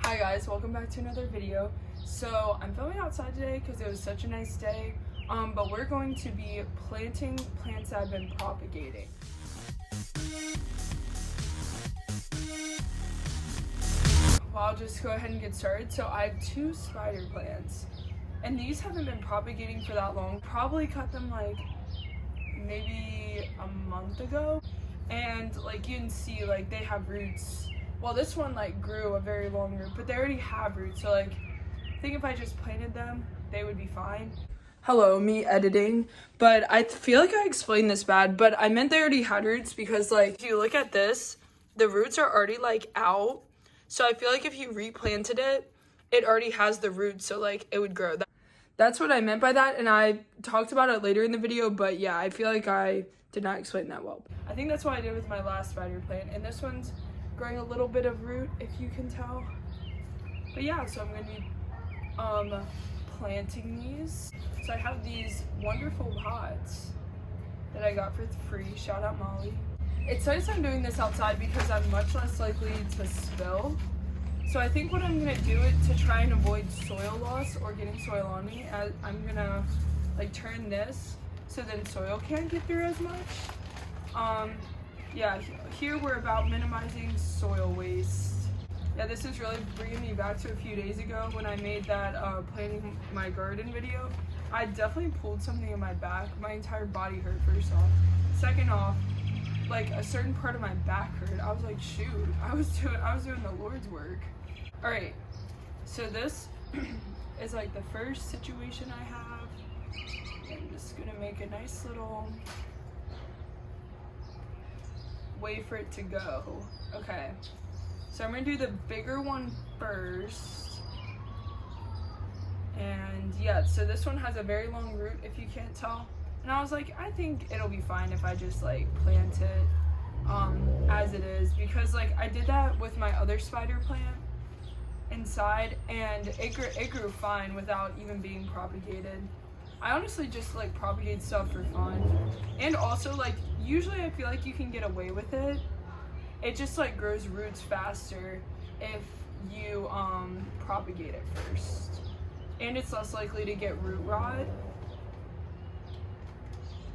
Hi guys, welcome back to another video. So I'm filming outside today because it was such a nice day, but we're going to be planting plants that have been propagating. Well, I'll just go ahead and get started. So I have two spider plants, and these haven't been propagating for that long. Probably cut them like maybe a month ago, and like you can see, like they have roots. Well, this one like grew a very long root, but they already have roots, so like I think if I just planted them, they would be fine. Hello, me editing, but I feel like I explained this bad, but I meant they already had roots because like if you look at this, the roots are already like out. So I feel like if you replanted it, it already has the roots, so like it would grow. That's what I meant by that, and I talked about it later in the video, but yeah, I feel like I did not explain that well. I think that's what I did with my last spider plant, and this one's growing a little bit of root, if you can tell. But yeah, so I'm gonna be planting these. So I have these wonderful pots that I got for free. Shout out Molly. It's nice I'm doing this outside because I'm much less likely to spill. So I think what I'm gonna do it to try and avoid soil loss or getting soil on me, I'm gonna like turn this so then soil can't get through as much. Yeah, here we're about minimizing soil waste. Yeah, this is really bringing me back to a few days ago when I made that planting my garden video. I definitely pulled something in my back. My entire body hurt, first off. Second off, like a certain part of my back hurt. I was like, shoot, I was doing the Lord's work. All right, so this is like the first situation I have. I'm just gonna make a nice little way for it to go. Okay, so I'm gonna do the bigger one first. And yeah, so this one has a very long root, if you can't tell. And I was like, I think it'll be fine if I just like plant it as it is, because like I did that with my other spider plant inside, and it grew fine without even being propagated. I honestly just like propagate stuff for fun, and also like usually I feel like you can get away with it. It just like grows roots faster if you propagate it first, and it's less likely to get root rot.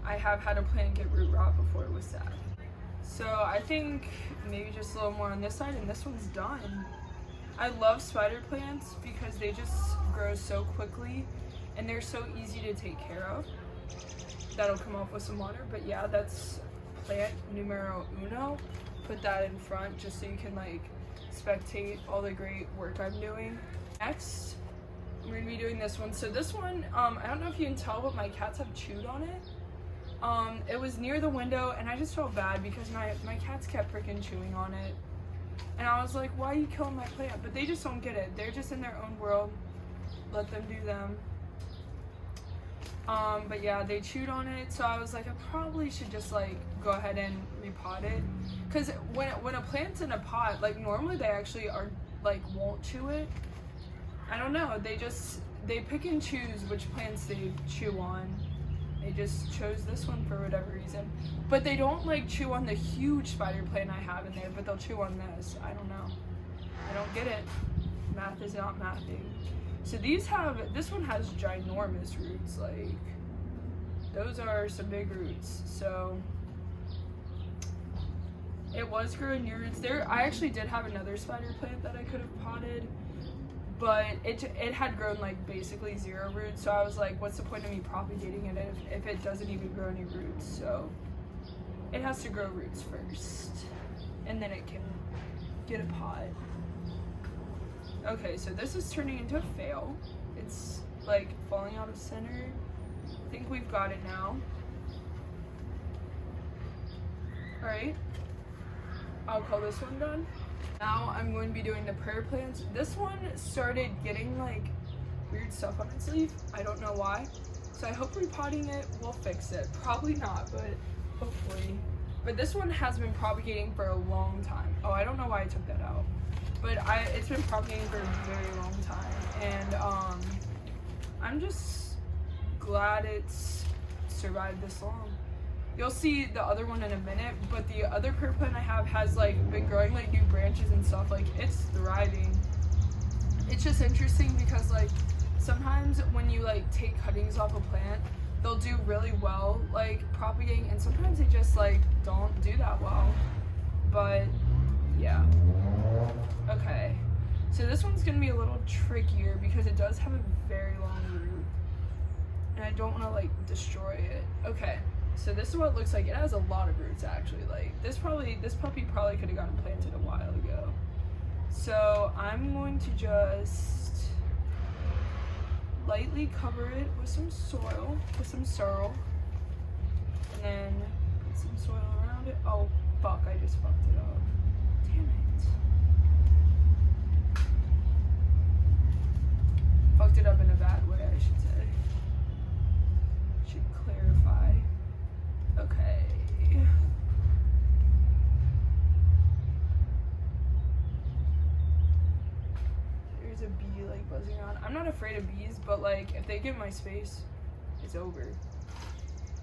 I have had a plant get root rot before, it was sad. So I think maybe just a little more on this side, and this one's done. I love spider plants because they just grow so quickly and they're so easy to take care of. That'll come off with some water, but yeah, that's plant numero uno. Put that in front just so you can like spectate all the great work I'm doing. Next, we're gonna be doing this one. So this one, I don't know if you can tell, but my cats have chewed on it. It was near the window, and I just felt bad because my cats kept freaking chewing on it. And I was like, why are you killing my plant? But they just don't get it. They're just in their own world. Let them do them. But yeah, they chewed on it, so I was like, I probably should just like go ahead and repot it. Cause when a plant's in a pot, like normally they actually are like won't chew it. I don't know, they pick and choose which plants they chew on. They just chose this one for whatever reason. But they don't like chew on the huge spider plant I have in there, but they'll chew on this. I don't know. I don't get it. Math is not mathing. So this one has ginormous roots, like those are some big roots. So it was growing new roots there. I actually did have another spider plant that I could have potted, but it had grown like basically zero roots. So I was like, what's the point of me propagating it if it doesn't even grow any roots? So it has to grow roots first, and then it can get a pot. Okay, so this is turning into a fail. It's like falling out of center. I think we've got it now. All right, I'll call this one done. Now I'm going to be doing the prayer plants. This one started getting like weird stuff on its leaf. I don't know why. So I hope repotting it will fix it. Probably not, but hopefully. But this one has been propagating for a long time. Oh, I don't know why I took that out. But it's been propagating for a very long time, and I'm just glad it's survived this long. You'll see the other one in a minute, but the other prayer plant I have has like been growing like new branches and stuff. Like it's thriving. just interesting because like sometimes when you like take cuttings off a plant, they'll do really well like propagating, and sometimes they just like don't do that well. But yeah. Okay. So this one's gonna be a little trickier because it does have a very long root. And I don't wanna like destroy it. Okay. So this is what it looks like. It has a lot of roots actually. Like this puppy probably could have gotten planted a while ago. So I'm going to just lightly cover it with some soil, and then put some soil around it. Oh fuck, I just fucked it up. Damn it. Fucked it up in a bad way, I should say. Should clarify. Okay. There's a bee like buzzing around. I'm not afraid of bees, but like if they get my space, it's over.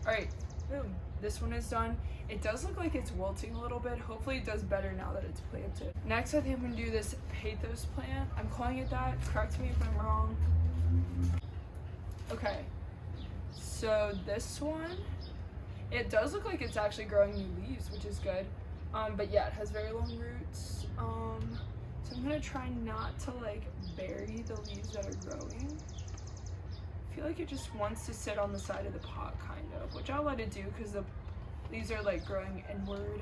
Alright, boom. This one is done. It does look like it's wilting a little bit. Hopefully it does better now that it's planted. Next I think I'm gonna do this pathos plant. I'm calling it that. Correct me if I'm wrong. Okay. So this one, it does look like it's actually growing new leaves, which is good. But yeah, it has very long roots. So I'm gonna try not to like bury the leaves that are growing. I feel like it just wants to sit on the side of the pot kind of, which I'll let it do because the leaves are like growing inward.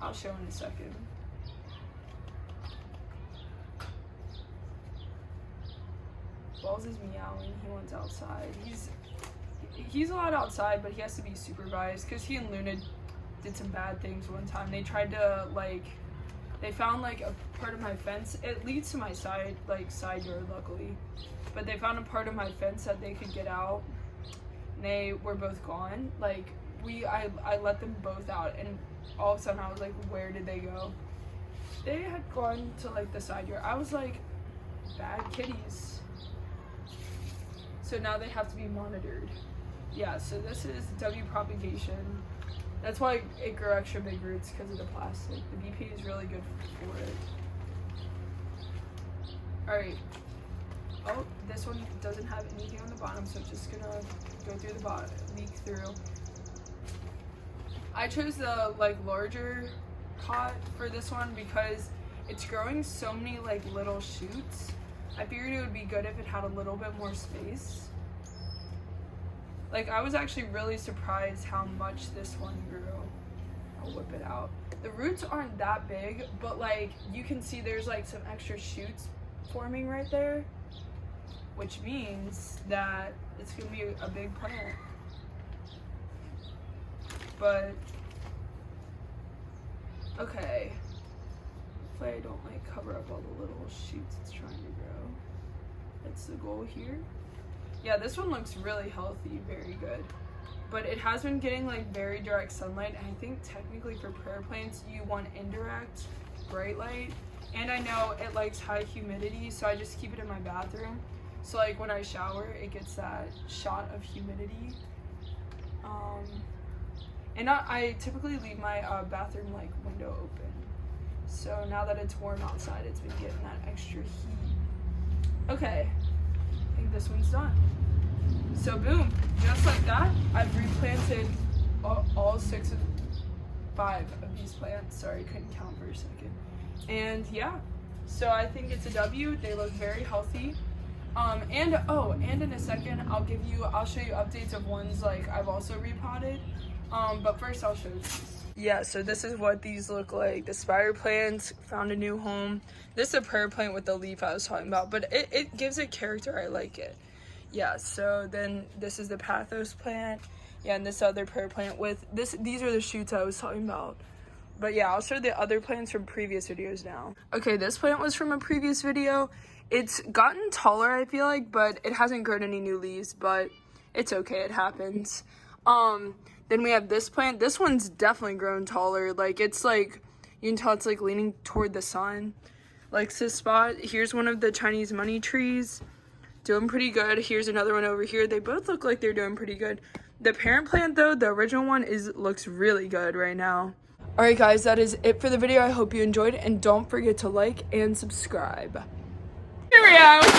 I'll show in a second. Balls is meowing, he wants outside. He's allowed outside, but he has to be supervised because he and Luna did some bad things one time. They tried to like, they found like a part of my fence. It leads to my side yard luckily, but they found a part of my fence that they could get out, and they were both gone. Like I let them both out, and all of a sudden I was like, where did they go? They had gone to like the side yard. I was like, bad kitties. So now they have to be monitored. Yeah, so this is W propagation. That's why it grew extra big roots, because of the plastic. The BP is really good for it. Alright. Oh, this one doesn't have anything on the bottom, so it's just gonna go through the bottom, leak through. I chose the like larger pot for this one because it's growing so many like little shoots. I figured it would be good if it had a little bit more space. Like, I was actually really surprised how much this one grew. I'll whip it out. The roots aren't that big, but like, you can see there's like some extra shoots forming right there, which means that it's gonna be a big plant. But, okay. Hopefully I don't like cover up all the little shoots it's trying to grow. That's the goal here. Yeah, this one looks really healthy, very good. But it has been getting like very direct sunlight, and I think technically for prayer plants you want indirect bright light. And I know it likes high humidity, so I just keep it in my bathroom. So like when I shower, it gets that shot of humidity. And I typically leave my bathroom like window open. So now that it's warm outside, it's been getting that extra heat. Okay. I think this one's done. So boom, just like that, I've replanted all 5 of these plants. Sorry, couldn't count for a second. And yeah, so I think it's a W. They look very healthy. And in a second, I'll show you updates of ones like I've also repotted. But first I'll show you these. Yeah, so this is what these look like. The spider plants found a new home. This is a prayer plant with the leaf I was talking about, but it gives it character. I like it. Yeah, so then this is the pathos plant. Yeah, and this other prayer plant with this. These are the shoots I was talking about. But yeah, I'll show the other plants from previous videos now. Okay, this plant was from a previous video. It's gotten taller, I feel like, but it hasn't grown any new leaves, but it's okay, it happens. Then we have this plant. This one's definitely grown taller. Like, it's like, you can tell it's like leaning toward the sun. Likes this spot. Here's one of the Chinese money trees. Doing pretty good. Here's another one over here. They both look like they're doing pretty good. The parent plant though, the original one, looks really good right now. Alright guys, that is it for the video. I hope you enjoyed, and don't forget to like and subscribe. Cheerio!